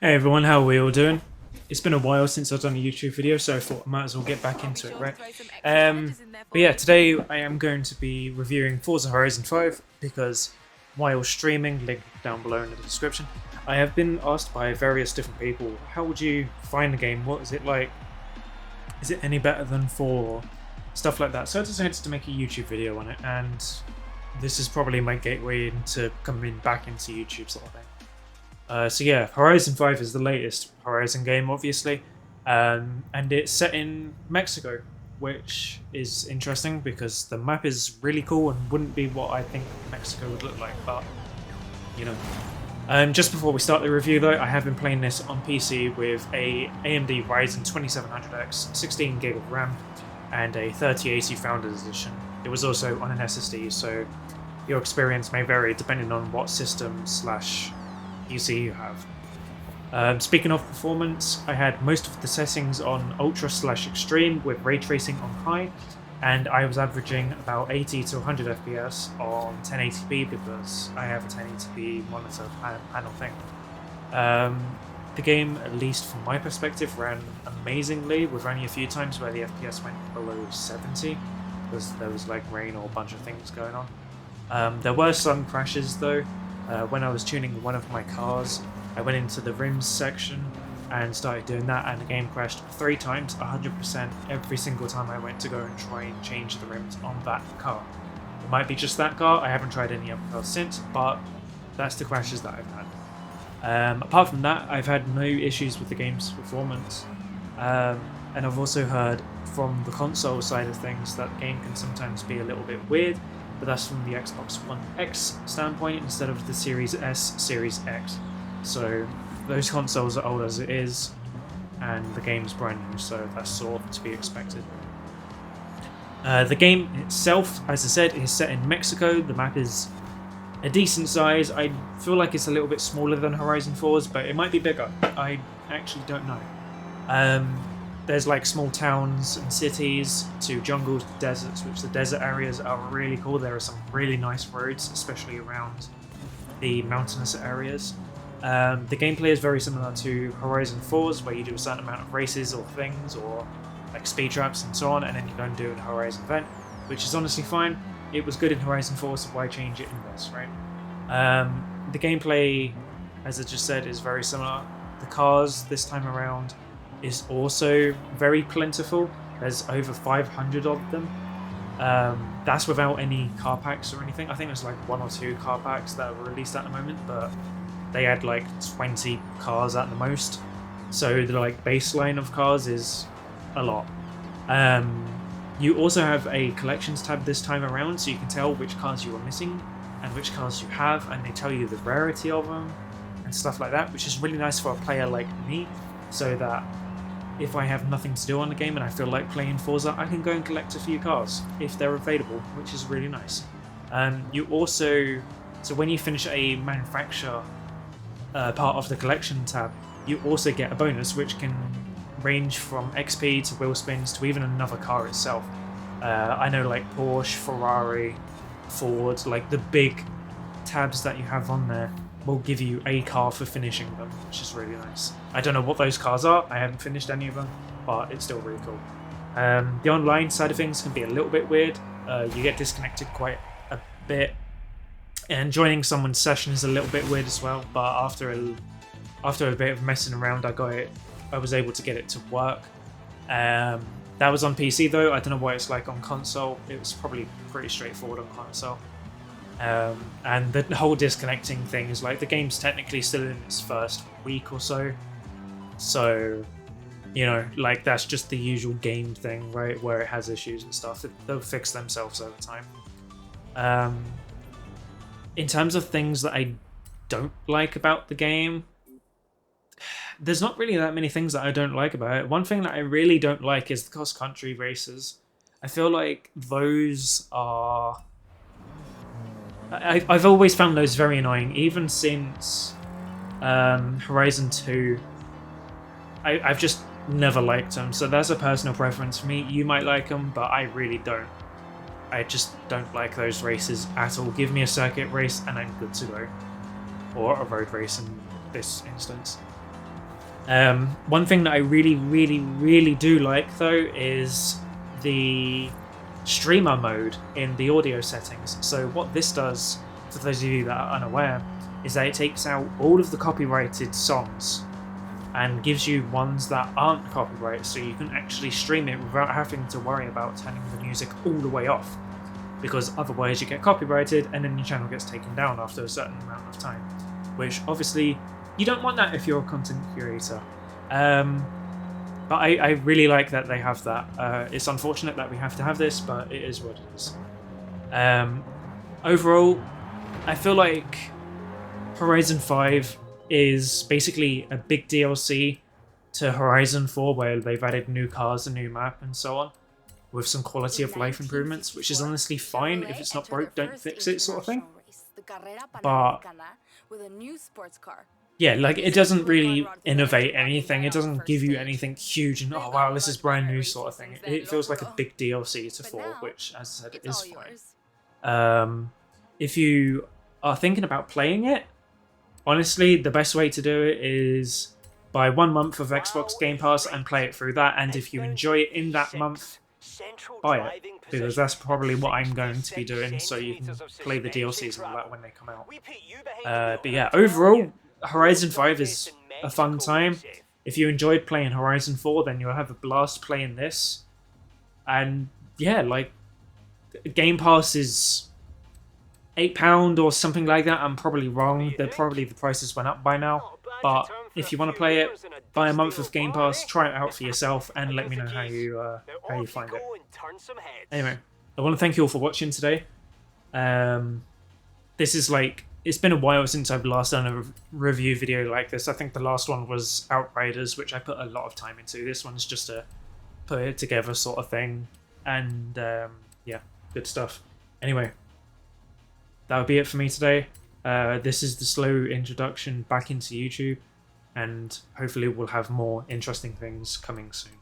Hey everyone, how are we all doing? It's been a while since I've done a YouTube video, so I thought I might as well get back into it, right? But yeah, today I am going to be reviewing Forza Horizon 5 because while streaming, link down below in the description, I have been asked by various different people, how would you find the game? What is it like? Is it any better than 4? Stuff like that. So I decided to make a YouTube video on it, and this is probably my gateway into coming back into YouTube sort of thing. So yeah, Horizon 5 is the latest Horizon game, obviously, and it's set in Mexico, which is interesting because the map is really cool and wouldn't be what I think Mexico would look like, but, you know. Just before we start the review though, I have been playing this on PC with a AMD Ryzen 2700X, 16 gig of RAM, and a 3080 Founders Edition. It was also on an SSD, so your experience may vary depending on what system slash PC you have. Speaking of performance, I had most of the settings on Ultra slash Extreme with ray tracing on high, and I was averaging about 80 to 100 FPS on 1080p because I have a 1080p monitor panel thing. The game, at least from my perspective, ran amazingly with only a few times where the FPS went below 70 because there was like rain or a bunch of things going on. There were some crashes though. When I was tuning one of my cars, I went into the rims section and started doing that, and the game crashed 3 times, 100% every single time I went to go and try and change the rims on that car. It might be just that car, I haven't tried any other cars since, but that's the crashes that I've had. Apart from that, I've had no issues with the game's performance, and I've also heard from the console side of things that the game can sometimes be a little bit weird, but that's from the Xbox One X standpoint instead of the Series S, Series X. So those consoles are old as it is, and the game's brand new, so that's sort of to be expected. The game itself, as I said, is set in Mexico. The map is a decent size. I feel like it's a little bit smaller than Horizon 4's, but it might be bigger. I actually don't know. There's like small towns and cities to jungles to deserts, which the desert areas are really cool. There are some really nice roads, especially around the mountainous areas. The gameplay is very similar to Horizon 4's, where you do a certain amount of races or things, or like speed traps and so on, and then you go and do an Horizon event, which is honestly fine. It was good in Horizon 4, so why change it in this, right? The gameplay, as I just said, is very similar. The cars this time around is also very plentiful. There's over 500 of them. That's without any car packs or anything. I think there's like 1 or 2 car packs that are released at the moment, but they had like 20 cars at the most. So the like baseline of cars is a lot. You also have a collections tab this time around, so you can tell which cars you are missing and which cars you have, and they tell you the rarity of them and stuff like that, which is really nice for a player like me, so that if I have nothing to do on the game and I feel like playing Forza, I can go and collect a few cars if they're available, which is really nice. You also, so when you finish a manufacture part of the collection tab, you also get a bonus which can range from XP to wheel spins to even another car itself. I know like Porsche, Ferrari, Ford, like the big tabs that you have on there will give you a car for finishing them, which is really nice. I don't know what those cars are, I haven't finished any of them, but it's still really cool. The online side of things can be a little bit weird. You get disconnected quite a bit, and joining someone's session is a little bit weird as well, but after a bit of messing around, I was able to get it to work. That was on PC though. I don't know what it's like on console. It was probably pretty straightforward on console. And the whole disconnecting thing is like the game's technically still in its first week or so. So, you know, like that's just the usual game thing, right? Where it has issues and stuff. They'll fix themselves over time. In terms of things that I don't like about the game, there's not really that many things that I don't like about it. One thing that I really don't like is the cross-country races. I feel like those are... I've always found those very annoying, even since Horizon 2. I've just never liked them, so that's a personal preference for me. You might like them, but I really don't. I just don't like those races at all. Give me a circuit race and I'm good to go. Or a road race in this instance. One thing that I really do like though is the streamer mode in the audio settings. So what this does, for those of you that are unaware, is that it takes out all of the copyrighted songs and gives you ones that aren't copyrighted, so you can actually stream it without having to worry about turning the music all the way off, because otherwise you get copyrighted and then your channel gets taken down after a certain amount of time, which obviously you don't want that if you're a content creator. But I really like that they have that. It's unfortunate that we have to have this, but it is what it is. Overall, I feel like Horizon 5 is basically a big DLC to Horizon 4, where they've added new cars, a new map, and so on, with some quality of life improvements, which is honestly fine. If it's not broke, don't fix it, sort of thing. But yeah, like, it doesn't really innovate anything. It doesn't give you anything huge and, oh wow, this is brand new, sort of thing. It feels like a big DLC to 4, which, as I said, is fine. If you are thinking about playing it, honestly, the best way to do it is buy 1 month of Xbox Game Pass and play it through that, and if you enjoy it in that month, buy it, because that's probably what I'm going to be doing, so you can play the DLCs and all that when they come out. But yeah, overall, Horizon 5 is a fun time. If you enjoyed playing Horizon 4, then you'll have a blast playing this. And yeah, like, Game Pass is £8 or something like that. I'm probably wrong. The prices went up by now. But if you want to play it, buy a month of Game Pass, try it out for yourself, and let me know how you find it. Anyway, I want to thank you all for watching today. This is like, it's been a while since I've last done a review video like this. I think the last one was Outriders, which I put a lot of time into. This one's just a put it together sort of thing. And yeah, good stuff. Anyway, that would be it for me today. This is the slow introduction back into YouTube, and hopefully we'll have more interesting things coming soon.